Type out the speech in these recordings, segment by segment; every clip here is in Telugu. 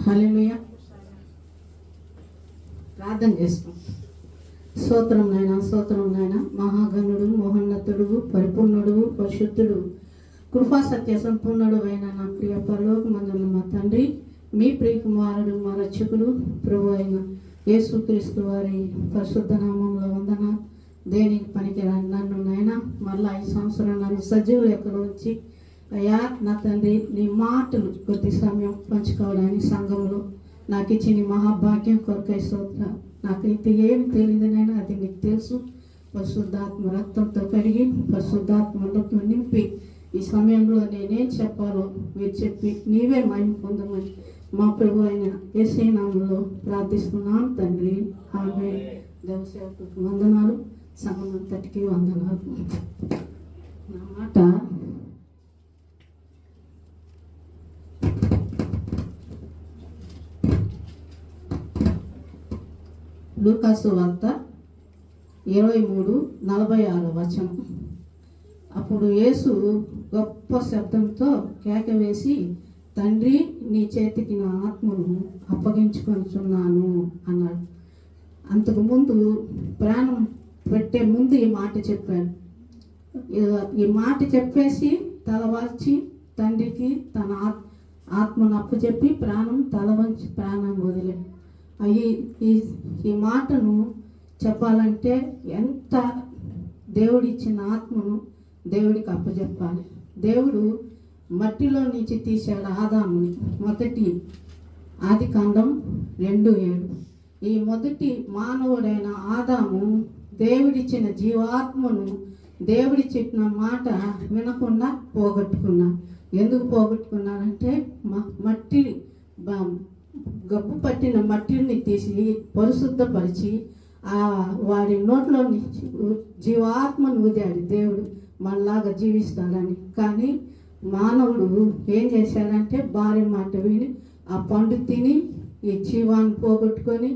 హల్లెలూయా. ప్రార్థన చేస్తాం. స్తోత్రం నాయన, మహాగణుడు, మహోన్నతుడు, పరిపూర్ణుడు, పరిశుద్ధుడు, కృపా సత్య సంపూర్ణుడు అయిన నా ప్రియ పరలోకమందున్న మా తండ్రి, మీ ప్రియ కుమారుడు, మా రక్షకుడు, ప్రభు అయిన యేసుక్రీస్తు వారి పరిశుద్ధ నామంలో వందనాలు. దేనికి పనికిరాని నన్ను నాయన మళ్ళా ఈ సంవత్సరం నన్ను సజీవ లెక్కలో వచ్చి, అయ్యా నా తండ్రి, నీ మాటలు కొద్ది సమయం పంచుకోవడానికి సంఘంలో నాకు ఇచ్చిన మహాభాగ్యం కొరకై స్తోత్ర. నాకైతే ఏమి తెలియదునైనా అది నీకు తెలుసు. పరిశుద్ధాత్మ రక్తంతో కడిగి పరిశుద్ధాత్మతో నింపి ఈ సమయంలో నేనేం చెప్పాలో మీరు చెప్పి నీవే మహిమ పొందమని మా ప్రభు అయిన యేసయ్య నామములో ప్రార్థిస్తున్నాను తండ్రి. ఆమేన్. దేవసేవకులకు వందనాలు, సంఘం అంతటికి వందనాలు. నా మాట లూకాసు వార్త 23:46 అప్పుడు యేసు గొప్ప శబ్దంతో కేక వేసి, తండ్రి, నీ చేతికి నా ఆత్మను అప్పగించుకొనుచున్నాను అన్నాడు. అంతకుముందు ప్రాణం పెట్టే ముందు ఈ మాట చెప్పాడు. ఈ మాట చెప్పేసి తలవాల్చి తండ్రికి తన ఆత్మను అప్పచెప్పి ప్రాణం తలవంచి ప్రాణం వదిలేడు. ఈ మాటను చెప్పాలంటే ఎంత దేవుడిచ్చిన ఆత్మను దేవుడికి అప్పచెప్పాలి. దేవుడు మట్టిలో నుంచి తీశాడు ఆదాముని. మొదటి ఆదికాండం 2:7. ఈ మొదటి మానవుడైన ఆదాము దేవుడిచ్చిన జీవాత్మను దేవుడి చెప్పిన మాట వినకుండా పోగొట్టుకున్నాడు. ఎందుకు పోగొట్టుకున్నాడంటే మట్టి గబ్బు పట్టిన మట్టిని తీసి పరిశుద్ధపరిచి వాడి నోట్లో నుంచి జీవాత్మను ఊదాడు. దేవుడు మనలాగా జీవిస్తాడని. కానీ మానవుడు ఏం చేశాడంటే భార్య మాట విని ఆ పండు తిని ఈ జీవాన్ని పోగొట్టుకొని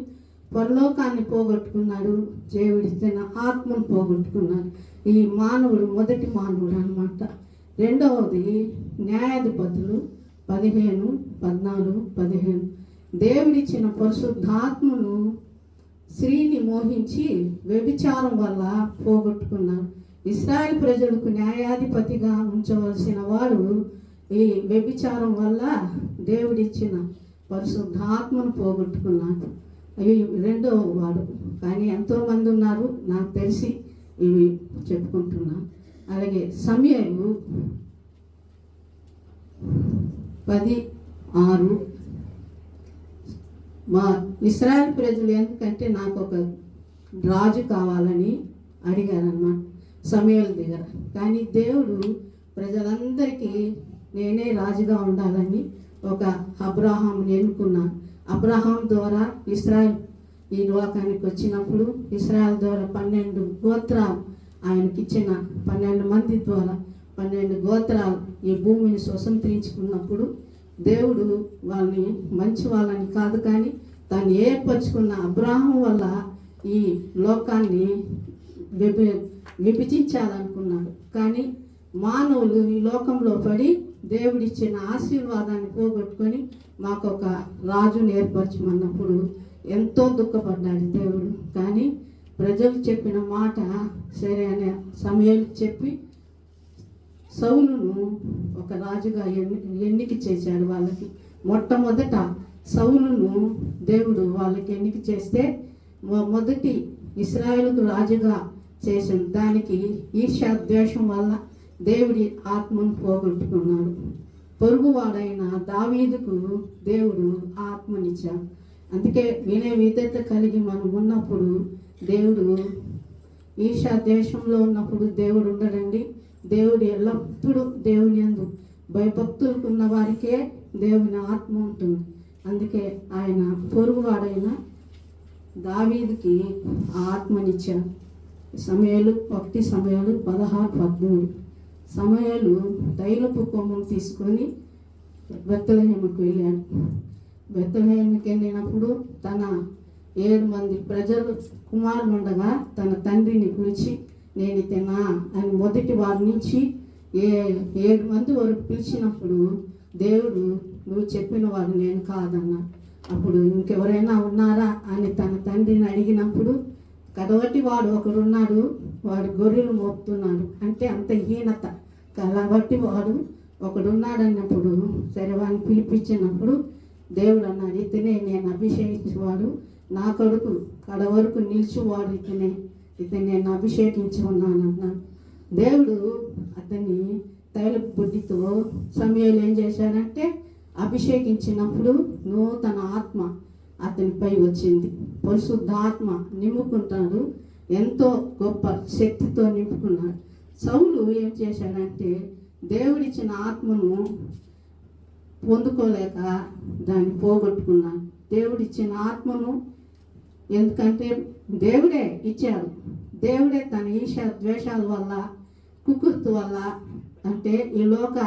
పరలోకాన్ని పోగొట్టుకున్నాడు. దేవుడిచ్చిన ఆత్మను పోగొట్టుకున్నాడు. ఈ మానవుడు మొదటి మానవుడు అన్నమాట. రెండవది న్యాయాధిపతులు 15:14-15. దేవుడిచ్చిన పరిశుద్ధాత్మను స్త్రీని మోహించి వ్యభిచారం వల్ల పోగొట్టుకున్నాడు. ఇశ్రాయేల్ ప్రజలకు న్యాయాధిపతిగా ఉంచవలసిన వాడు ఈ వ్యభిచారం వల్ల దేవుడిచ్చిన పరిశుద్ధాత్మను పోగొట్టుకున్నాడు. అవి రెండవ వాడు. కానీ ఎంతోమంది ఉన్నారు, నాకు తెలిసి ఇవి చెప్పుకుంటున్నాను. అలాగే సమయలు 10:6. మా ఇశ్రాయేల్ ప్రజలు ఎందుకంటే నాకు ఒక రాజు కావాలని అడిగారన్నమాట సమయల దగ్గర. కానీ దేవుడు ప్రజలందరికీ నేనే రాజుగా ఉండాలని ఒక అబ్రహాముని ఎన్నుకున్నాను. అబ్రహాం ద్వారా ఇశ్రాయేల్ ఈ లోకానికి వచ్చినప్పుడు ఇశ్రాయేల్ ద్వారా 12 గోత్రాలు ఆయనకిచ్చిన 12 మంది ద్వారా 12 గోత్రాలు ఈ భూమిని స్వతంత్రించుకున్నప్పుడు దేవుడు వాళ్ళని మంచి వాళ్ళని కాదు, కానీ తాను ఏర్పరచుకున్న అబ్రాహం వల్ల ఈ లోకాన్ని విభజించాలనుకున్నాడు. కానీ మానవులు ఈ లోకంలో పడి దేవుడిచ్చిన ఆశీర్వాదాన్ని పోగొట్టుకొని మాకు ఒక రాజును ఏర్పరచమన్నప్పుడు ఎంతో దుఃఖపడ్డాడు దేవుడు. కానీ ప్రజలు చెప్పిన మాట సరే అనే సమయాలు చెప్పి సౌలును ఒక రాజుగా ఎన్నిక చేశాడు. వాళ్ళకి మొట్టమొదట సౌలును దేవుడు వాళ్ళకి ఎన్నిక చేస్తే మొదటి ఇశ్రాయేలుకు రాజుగా చేసిన దానికి ఈర్ష్య ద్వేషం వల్ల దేవుడి ఆత్మను పోగొట్టుకున్నాడు. పొరుగువాడైన దావీదుకు దేవుడు ఆత్మనిచ్చాడు. అందుకే వినయ విధేయత కలిగి మనం ఉన్నప్పుడు దేవుడు ఈర్ష్య దేశంలో ఉన్నప్పుడు దేవుడు ఉండడండి. దేవుడు ఎల్లప్పుడూ దేవుని యందు భయభక్తులకు ఉన్న వారికే దేవుని ఆత్మ ఉంటుంది. అందుకే ఆయన పొరుగువాడైన దావీదుకి ఆత్మనిచ్చాడు. సమయాలు 1 సమయాలు 16-13 సమయాలు తైలపు కొమ్మును తీసుకొని బెత్లెహేముకు వెళ్ళాడు. బెత్లెహేముకి వెళ్ళినప్పుడు తన 7 మంది ప్రజలు కుమారులు ఉండగా తన తండ్రిని పిలిచి నేను తినా అని మొదటి వారి నుంచి 7 మంది వరకు పిలిచినప్పుడు దేవుడు నువ్వు చెప్పిన వాడు నేను కాదన్నా. అప్పుడు ఇంకెవరైనా ఉన్నారా అని తన తండ్రిని అడిగినప్పుడు కడవటి వాడు ఒకడున్నాడు, వాడు గొర్రెలు మోపుతున్నాడు అంటే అంత హీనత కాబట్టి వాడు ఒకడున్నాడు అన్నప్పుడు సరే వాడిని పిలిపించినప్పుడు దేవుడు అన్నాడు ఇతనే నేను అభిషేకించేవాడు, నా కొడుకు కడ వరకు నిలిచివాడు ఇతనే నేను అభిషేకించి ఉన్నాను అన్నాడు. దేవుడు అతన్ని తైలపు బుడ్డితో సమయాలు ఏం చేశాడంటే అభిషేకించినప్పుడు నూతన ఆత్మ అతనిపై వచ్చింది. పరిశుద్ధాత్మ నింపుకుంటాడు, ఎంతో గొప్ప శక్తితో నింపుకున్నాడు. సౌలు ఏం చేశాడంటే దేవుడిచ్చిన ఆత్మను పొందుకోలేక దాన్ని పోగొట్టుకున్నాడు. దేవుడిచ్చిన ఆత్మను ఎందుకంటే దేవుడే ఇచ్చాడు. దేవుడే తన ఈర్ష్య ద్వేషాల వల్ల కుకుర్తు వల్ల అంటే ఈ లోక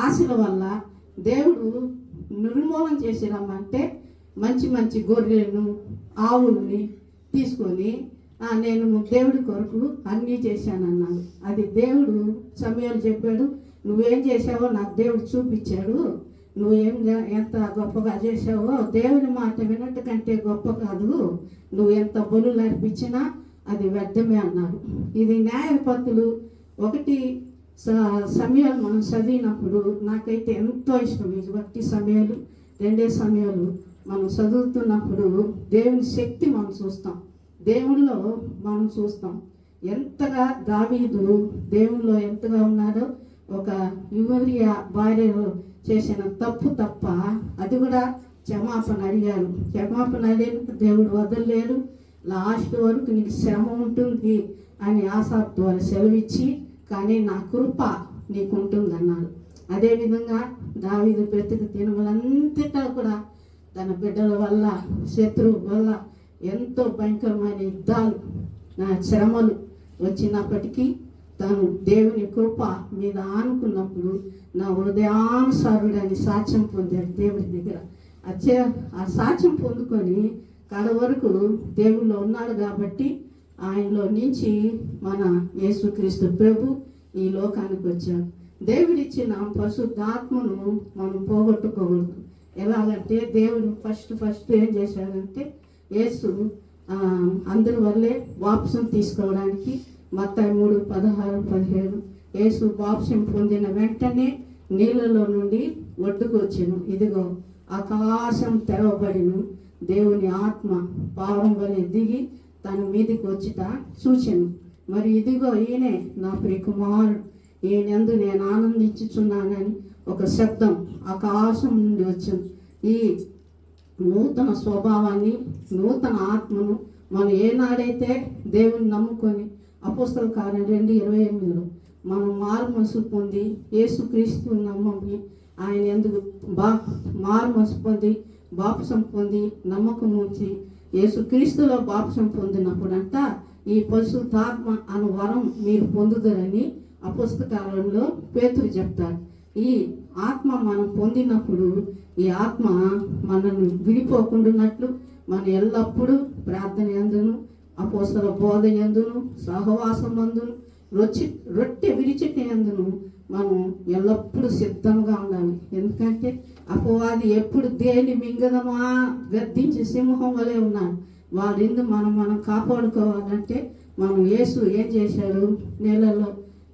ఆశల వల్ల దేవుడు నిర్మూలన చేసి రమ్మంటే మంచి మంచి గొర్రెలను ఆవుల్ని తీసుకొని నేను దేవుడి కొరకు అన్నీ చేశానన్నాడు. అది దేవుడు సమయాలు చెప్పాడు, నువ్వేం చేసావో నాకు దేవుడు చూపించాడు, నువ్వేం ఎంత గొప్పగా చేసావో దేవుని మాట వినట్టు కంటే గొప్ప కాదు, నువ్వు ఎంత బలులు అర్పించినా అది వ్యర్థమే అన్నాడు. ఇది న్యాయపత్తులు 1 సమయాలు మనం చదివినప్పుడు నాకైతే ఎంతో ఇష్టం. ఇది 1 సమయాలు 2 సమయాలు మనం చదువుతున్నప్పుడు దేవుని శక్తి మనం చూస్తాం, దేవుళ్ళో మనం చూస్తాం ఎంతగా దావీదు దేవుళ్ళో ఎంతగా ఉన్నాడో. ఒక యువరియ భార్య చేసిన తప్పు తప్ప అది కూడా క్షమాపణ అడిగాడు. క్షమాపణ అడిగిన దేవుడు వదలలేరు, లాస్ట్ వరకు నీకు శ్రమ ఉంటుంది అని ఆసాపు ద్వారా సెలవిచ్చి కానీ నా కృప నీకు ఉంటుంది అన్నాడు. అదేవిధంగా దావీదు బ్రతికి దినములంతటా కూడా తన బిడ్డల వల్ల శత్రువు వల్ల ఎంతో భయంకరమైన యుద్ధాలు శ్రమలు వచ్చినప్పటికీ తాను దేవుని కృప మీద ఆనుకున్నప్పుడు నా హృదయానుసారుడని సాక్ష్యం పొందాడు దేవుడి దగ్గర. ఆ సాక్ష్యం పొందుకొని కడ వరకు దేవుల్లో ఉన్నాడు కాబట్టి ఆయనలో నుంచి మన యేసుక్రీస్తు ప్రభు ఈ లోకానికి వచ్చాడు. దేవుడిచ్చిన పరిశుద్ధాత్మను మనం పోగొట్టుకోకూడదు. ఎలాగంటే దేవుడు ఫస్ట్ ఏం చేశాడంటే యేసు అందరి వల్లే బాప్సం తీసుకోవడానికి మత్తయి 3:16-17 యేసు బాప్సం పొందిన వెంటనే నీళ్ళలో నుండి ఒడ్డుకు వచ్చాను, ఇదిగో ఆకాశం తెరవబడిను, దేవుని ఆత్మ పావురం వలె దిగి తన మీదికి వచ్చిట చూచెను. మరి ఇదిగో ఈయనే నా ప్రియ కుమారుడు, ఈయనందు నేను ఆనందించుచున్నానని ఒక శబ్దం ఆకాశం నుండి వచ్చింది. ఈ నూతన స్వభావాన్ని నూతన ఆత్మను మనం ఏనాడైతే దేవుని నమ్ముకొని అపోస్తల కార్యం 2:28 మనం మారుమనసు పొంది యేసుక్రీస్తు నమ్మి ఆయన ఎందుకు మారుమనసు పొంది బాప్సం పొంది నమ్మకం ఉంచి యేసుక్రీస్తులో బాప్సం పొందినప్పుడంట ఈ పరిశుద్ధాత్మ అను వరం మీరు పొందుదరని అపుస్తకాలంలో పేతురు చెప్తాడు. ఈ ఆత్మ మనం పొందినప్పుడు ఈ ఆత్మ మనల్ని విడిపోకుండానట్లు మనం ఎల్లప్పుడూ ప్రార్థన యందును, అపోస్తల బోధ యందును, సహవాసం అందును, రొట్టె విరిచిట యందును మనం ఎల్లప్పుడూ సిద్ధంగా ఉండాలి. ఎందుకంటే అపవాది ఎప్పుడు దేని మింగదమా గద్దించి సింహం వలె ఉన్నాడు. వాడిందు మనం కాపాడుకోవాలంటే మనం యేసు ఏం చేశాడు? నెలలో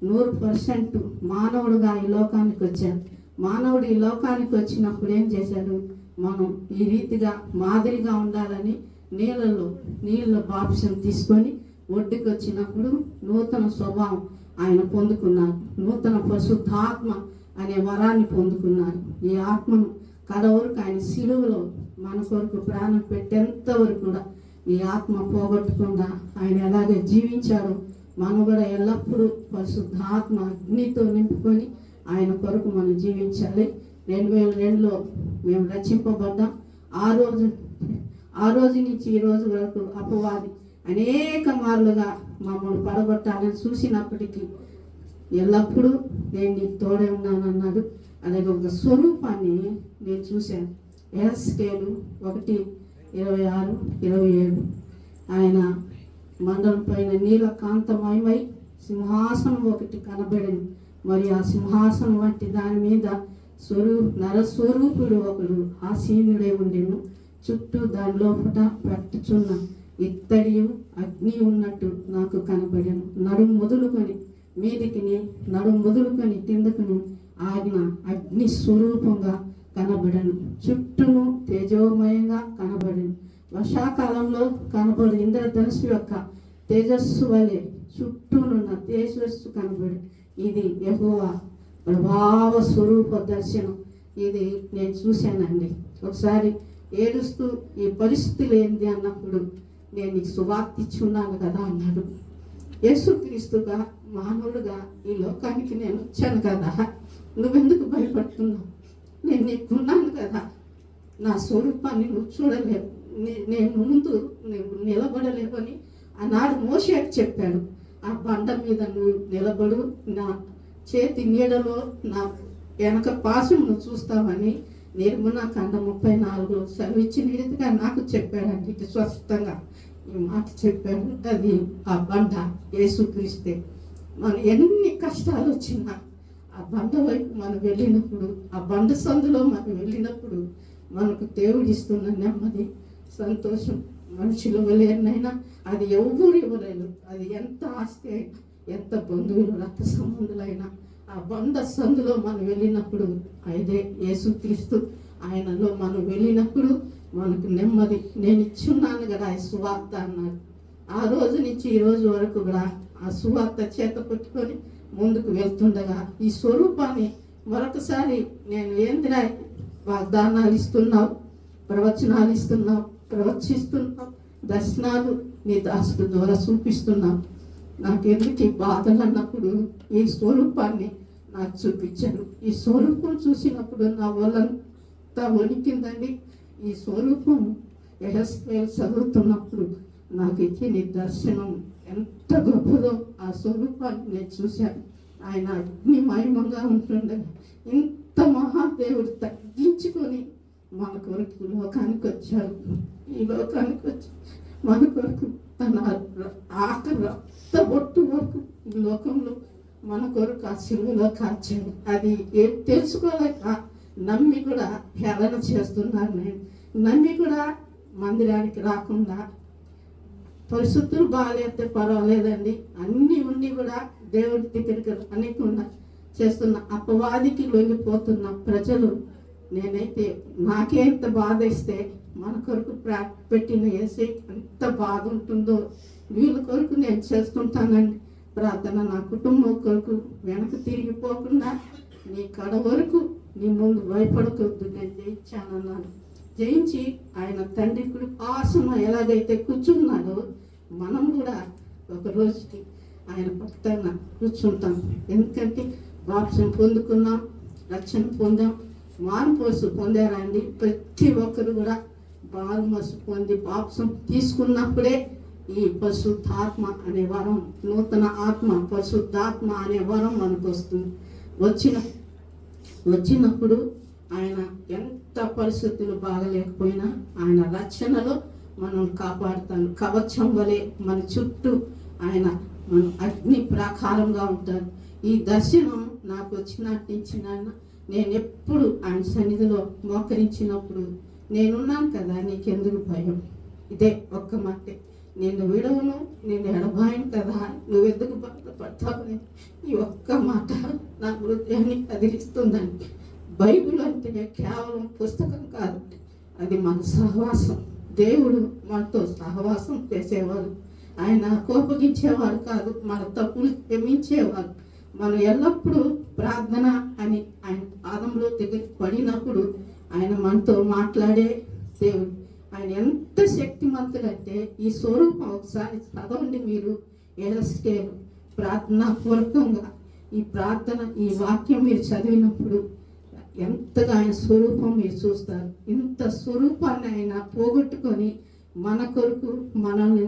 100% మానవుడుగా ఈ లోకానికి వచ్చాడు. మానవుడు ఈ లోకానికి వచ్చినప్పుడు ఏం చేశాడు? మనం ఈ రీతిగా మాదిరిగా ఉండాలని నీళ్ళ బాప్సం తీసుకొని ఒడ్డుకి వచ్చినప్పుడు నూతన స్వభావం ఆయన పొందుకున్నారు. నూతన పరిశుద్ధాత్మ అనే వరాన్ని పొందుకున్నారు. ఈ ఆత్మను కడవరకు ఆయన సిలువలో మన కొరకు ప్రాణం పెట్టేంత వరకు కూడా ఈ ఆత్మ పోగొట్టకుండా ఆయన ఎలాగే జీవించాడో మనం కూడా ఎల్లప్పుడూ పరిశుద్ధాత్మ అగ్నితో నింపుకొని ఆయన కొరకు మనం జీవించాలి. 2002లో మేము రక్షింపబడ్డాం. ఆ రోజు నుంచి ఈ రోజు వరకు అపవాది అనేక మార్లుగా మమ్మల్ని పడగొట్టాలని చూసినప్పటికీ ఎల్లప్పుడూ నేను నీకు తోడే ఉన్నానన్నాడు. అలాగే ఒక స్వరూపాన్ని నేను చూశాను. ఎహెజ్కేలు 1:26-27 ఆయన మండలం పైన నీలకాంతమయమై సింహాసనం ఒకటి కనబడింది. మరి ఆ సింహాసనం వంటి దాని మీద నరస్వరూపుడు ఒకడు ఆసీనుడై ఉండెను. చుట్టూ దాని లోపట పెట్టుచున్న ఇత్తడియు అగ్ని ఉన్నట్టు నాకు కనబడెను. నడుము మొదలుకొని మీదికిని, నడుము మొదలుకొని కిందకును ఆజ్ఞ అగ్ని స్వరూపంగా కనబడను. చుట్టూను తేజోమయంగా కనబడను. వర్షాకాలంలో కనబడు ఇంద్రధనుసు యొక్క తేజస్సు వలె చుట్టూనున్న తేజస్సు కనబడి. ఇది యెహోవా ప్రభావ స్వరూప దర్శనం. ఇది నేను చూశానండి. ఒకసారి ఏడుస్తూ ఈ పరిస్థితులు ఏంది అన్నప్పుడు నేను నీకు సువార్త ఇచ్చి ఉన్నాను కదా అన్నాడు. యేసుక్రీస్తుగా మానవుడుగా ఈ లోకానికి నేను వచ్చాను కదా, నువ్వెందుకు భయపడుతున్నావు? నేను నీకున్నాను కదా. నా స్వరూపాన్ని నువ్వు చూడలేవు, నేను ముందు నువ్వు నిలబడలేవు అని ఆనాడు మోషేకి చెప్పాడు. ఆ బండ మీద నువ్వు నిలబడు, నా చేతి నీడలో నా వెనక పాశం నువ్వు చూస్తావని నిర్మూలకాండ 34లో సెలవిచ్చిన రీతిగా నాకు చెప్పాడండి. స్పష్టంగా ఈ మాట చెప్పాడు. అది ఆ బండ యేసుక్రీస్తే. మనం ఎన్ని కష్టాలు వచ్చినా ఆ బండ వైపు మనం వెళ్ళినప్పుడు, ఆ బండ సందులో మనం వెళ్ళినప్పుడు మనకు దేవుడు ఇస్తున్న నెమ్మది, సంతోషం మనుషులు ఇవ్వలేనైనా అది ఎవరు ఇవ్వలేరు. అది ఎంత ఆస్తి అయినా, ఎంత బంధువులు రక్త సంబంధులైనా ఆ బండ సందులో మనం వెళ్ళినప్పుడు అదే యేసుక్రీస్తు. ఆయనలో మనం వెళ్ళినప్పుడు మనకు నెమ్మది. నేను ఇచ్చున్నాను కదా ఆ సువార్త అన్నాడు. ఆ రోజు నుంచి ఈ రోజు వరకు కూడా ఆ సువార్త చేత పట్టుకొని ముందుకు వెళ్తుండగా ఈ స్వరూపాన్ని మరొకసారి నేను ఏందిరా వాగ్దానాలు ఇస్తున్నావు, ప్రవచనాలు ఇస్తున్నావు, ప్రవచిస్తున్నావు, దర్శనాలు నీ దాసుడు ద్వారా చూపిస్తున్నావు, నాకెందుకు ఈ బాధలు అన్నప్పుడు ఈ స్వరూపాన్ని నాకు చూపించాడు. ఈ స్వరూపం చూసినప్పుడు నా వాళ్ళంతా వణికిందండి. ఈ స్వరూపం యెహెజ్కేలు చదువుతున్నప్పుడు నాకు ఇచ్చిన దర్శనం ఎంత గొప్పదో ఆ స్వరూపాన్ని నేను చూశాను. ఆయన అగ్నిమయంగా ఉంటుండగా ఇంత మహాదేవుడు తగ్గించుకొని మన కొరకు లోకానికి వచ్చారు. ఈ లోకానికి వచ్చి మన కొరకు తన ఆఖరి రక్త బొట్టు వరకు ఈ లోకంలో మన కొరకు ఆ సిలువలో కాల్చాడు. అది ఏం తెలుసుకోలేక నమ్మి కూడా హేళన చేస్తున్నారు. నేను నమ్మి కూడా మందిరానికి రాకుండా, పరిస్థితులు బాగాలేస్తే పర్వాలేదండి, అన్నీ ఉండి కూడా దేవుడి దగ్గరికి రానికుండా చేస్తున్న అపవాదికి లొంగిపోతున్న ప్రజలు, నేనైతే నాకే ఎంత బాధ ఇస్తే మన కొరకు పెట్టిన వేసే ఎంత బాధ ఉంటుందో వీళ్ళ కొరకు నేను చేస్తుంటానండి ప్రార్థన. నా కుటుంబం కొరకు వెనక తిరిగిపోకుండా నీ కడ వరకు నీ ముందు భయపడకూడదు, నేను జయించానన్నాడు. జయించి ఆయన తండ్రి కుడి పాసన ఎలాగైతే కూర్చున్నాడో మనం కూడా ఒక రోజుకి ఆయన పక్కన కూర్చుంటాం. ఎందుకంటే బాప్సం పొందుకున్నాం, రక్షణ పొందాం, మారుమోసు పొందారండి. ప్రతి ఒక్కరు కూడా మారుమోసు పొంది బాప్సం తీసుకున్నప్పుడే ఈ పరిశుద్ధాత్మ అనే వరం, నూతన ఆత్మ, పరిశుద్ధాత్మ అనే వరం మనకు వస్తుంది. వచ్చినప్పుడు ఆయన ఎంత పరిస్థితులు బాగలేకపోయినా ఆయన రక్షణలో మనం కాపాడుతాను. కవచం వలె మన చుట్టూ ఆయన మన అగ్ని ప్రాకారంగా ఉంటారు. ఈ దర్శనం నాకు వచ్చినట్టు నుంచి నేను ఎప్పుడు ఆయన సన్నిధిలో మోకరించినప్పుడు, నేనున్నాను కదా, నీకెందుకు భయం, ఇదే ఒక్క మాటే, నేను విడవను, నేను ఎడబాయను కదా, నువ్వెందుకు బాధపడతావని ఈ ఒక్క మాట నా హృదయాన్ని కదిలిస్తుందండి. బైబిల్ అంటే కేవలం పుస్తకం కాదు, అది మన సహవాసం. దేవుడు మనతో సహవాసం చేసేవారు. ఆయన కోపగించేవారు కాదు, మన తప్పులు క్షమించేవారు. మనం ఎల్లప్పుడూ ప్రార్థన అని ఆయన పాదంలో దగ్గర పడినప్పుడు ఆయన మనతో మాట్లాడే దేవుడు. ఆయన ఎంత శక్తిమంతుడంటే, ఈ స్వరూపం ఒకసారి చదవండి మీరు. ఎహెజ్కేలు ప్రార్థనా పూర్వకంగా ఈ ప్రార్థన, ఈ వాక్యం మీరు చదివినప్పుడు ఎంతగా ఆయన స్వరూపం మీరు చూస్తారు. ఇంత స్వరూపాన్ని ఆయన పోగొట్టుకొని మన కొరకు మనల్ని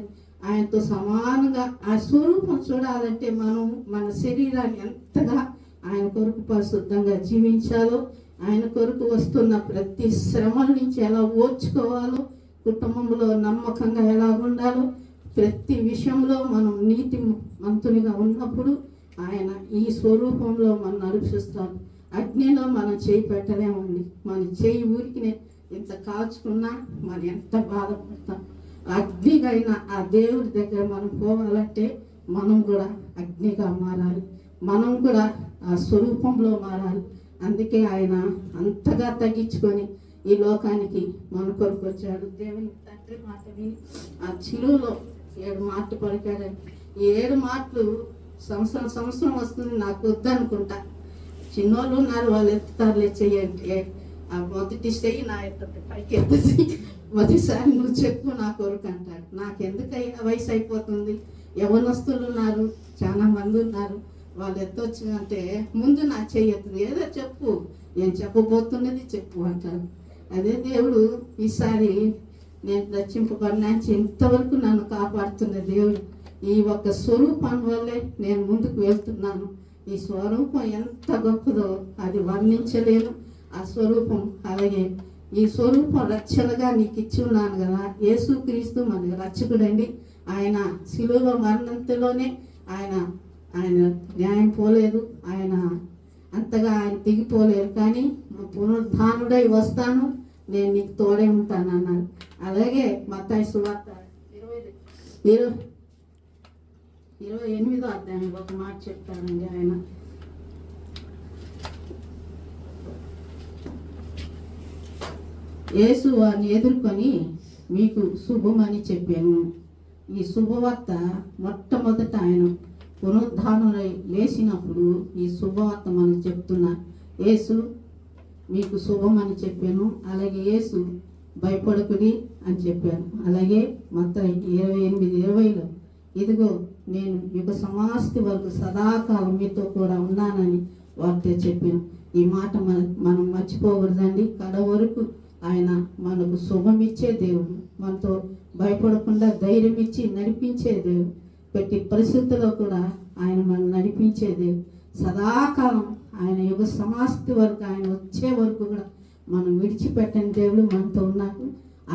ఆయనతో సమానంగా ఆ స్వరూపం చూడాలంటే మనం మన శరీరాన్ని ఎంతగా ఆయన కొరకు పరిశుద్ధంగా జీవించాలో, ఆయన కొరకు వస్తున్న ప్రతి శ్రమల నుంచి ఎలా ఓర్చుకోవాలో, కుటుంబంలో నమ్మకంగా ఎలా ఉండాలో, ప్రతి విషయంలో మనం నీతి మంతునిగా ఉన్నప్పుడు ఆయన ఈ స్వరూపంలో మనం నడిపిస్తాడు. అగ్నిలో మనం చేయి పెట్టలేమండి. మన చేయి ఊరికి ఇంత కాల్చుకున్నా మనం ఎంత బాధపడతాం. అగ్నిగైన ఆ దేవుడి దగ్గర మనం పోవాలంటే మనం కూడా అగ్నిగా మారాలి, మనం కూడా ఆ స్వరూపంలో మారాలి. అందుకే ఆయన అంతగా తగ్గించుకొని ఈ లోకానికి మన కొరకు వచ్చాడు. దేవుని తండ్రి మాట విని ఆ చిలువలో 7 మాటలు పలికాడని. ఈ 7 మాటలు సంవత్సరం వస్తుంది నాకు వద్దనుకుంటా. చిన్నోళ్ళు ఉన్నారు, వాళ్ళు ఎత్తుతారులే చెయ్యంటే ఆ మొదటి చెయ్యి నా ఎత్తుంది, పైకి ఎత్తుంది. మొదటిసారి నువ్వు చెప్పు నా కొరకు అంటాడు. నాకెందుకయ్యా, వయసు అయిపోతుంది, యవ్వనస్తులు ఉన్నారు, చాలా మంది ఉన్నారు, వాళ్ళు ఎత్తొచ్చు అంటే ముందు నా చెయ్యొద్దు, ఏదో చెప్పు, నేను చెప్పబోతున్నది చెప్పు అంటాడు. అదే దేవుడు ఈసారి నేను రక్షింపబడినాచి ఇంతవరకు నన్ను కాపాడుతున్న దేవుడు. ఈ ఒక్క స్వరూపం వల్లే నేను ముందుకు వెళ్తున్నాను. ఈ స్వరూపం ఎంత గొప్పదో అది వర్ణించలేను. ఆ స్వరూపం అలాగే ఈ స్వరూపం రక్షణగా నీకు ఇచ్చి ఉన్నాను కదా. యేసుక్రీస్తు మన రక్షకుడండి. ఆయన శిలువలో మరణంతలోనే ఆయన న్యాయం పోలేదు, ఆయన అంతగా ఆయన దిగిపోలేదు. కానీ పునరుద్ధానుడై వస్తాను, నేను నీకు తోడే ఉంటాను అన్నాడు. అలాగే మత్తయి సువార్త 28వ అధ్యాయం ఒక మాట చెప్తానండి. ఆయన యేసు వారిని ఎదుర్కొని మీకు శుభమని చెప్పాను. ఈ శుభవార్త మొట్టమొదట ఆయన పునరుద్ధానులై లేచినప్పుడు ఈ శుభవార్త మనం చెప్తున్నా. యేసు మీకు శుభమని చెప్పాను. అలాగే యేసు భయపడకుడి అని చెప్పాను. అలాగే మత్తయి 28:20లో ఇదిగో నేను యుగ సమాప్తి వరకు సదాకాలం మీతో కూడా ఉన్నానని వారితో చెప్పాను. ఈ మాట మనం మర్చిపోకూడదండి. కడ వరకు ఆయన మనకు శుభమిచ్చే దేవుడు, మనతో భయపడకుండా ధైర్యం ఇచ్చి నడిపించే దేవుడు, ప్రతి పరిస్థితుల్లో కూడా ఆయన మనం నడిపించే దేవుడు. సదాకాలం ఆయన యుగ సమాప్తి వరకు, ఆయన వచ్చే వరకు కూడా మనం విడిచిపెట్టని దేవుడు మనతో ఉన్నాడు.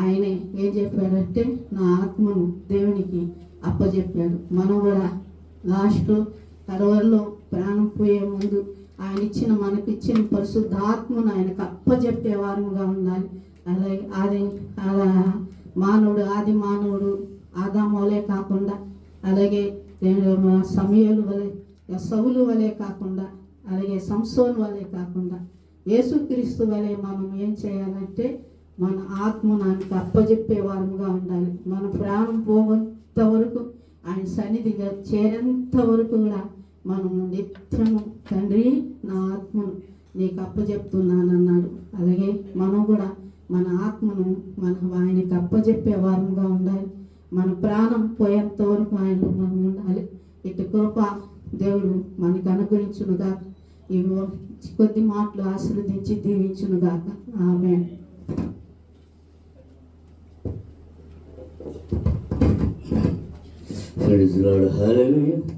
ఆయనే ఏం చెప్పాడంటే నా ఆత్మను దేవునికి అప్పచెప్పాడు. మనం కూడా లాస్ట్లో కడవరలో ప్రాణం పోయే ముందు ఆయన ఇచ్చిన మనకిచ్చిన పరిశుద్ధాత్మను ఆయనకు అప్పచెప్పే వారముగా ఉండాలి. అలాగే ఆది మానవుడు ఆదాము వలె కాకుండా, అలాగే సమయలు వలె సౌలు వలె కాకుండా, అలాగే సంసోను వలె కాకుండా యేసుక్రీస్తు వలె మనం ఏం చేయాలంటే మన ఆత్మను ఆయనకు అప్పచెప్పే వారముగా ఉండాలి. మన ప్రాణం పోగొంత వరకు ఆయన సన్నిధిగా చేరేంత వరకు కూడా మనం నిత్యము తండ్రి నా ఆత్మను నీకు అప్పచెప్తున్నాను అన్నాడు. అలాగే మనం కూడా మన ఆత్మను ఆయనకి అప్పచెప్పే వారంగా ఉండాలి. మన ప్రాణం పోయేంత వరకు ఆయనలో మనం ఉండాలి. ఇటు కృప దేవుడు మనకు అనుగ్రహించునుగా. ఈ కొద్ది మాటలు ఆశీర్వదించి దీవించునుగాక. ఆమేన్. Praise the Lord. Hallelujah.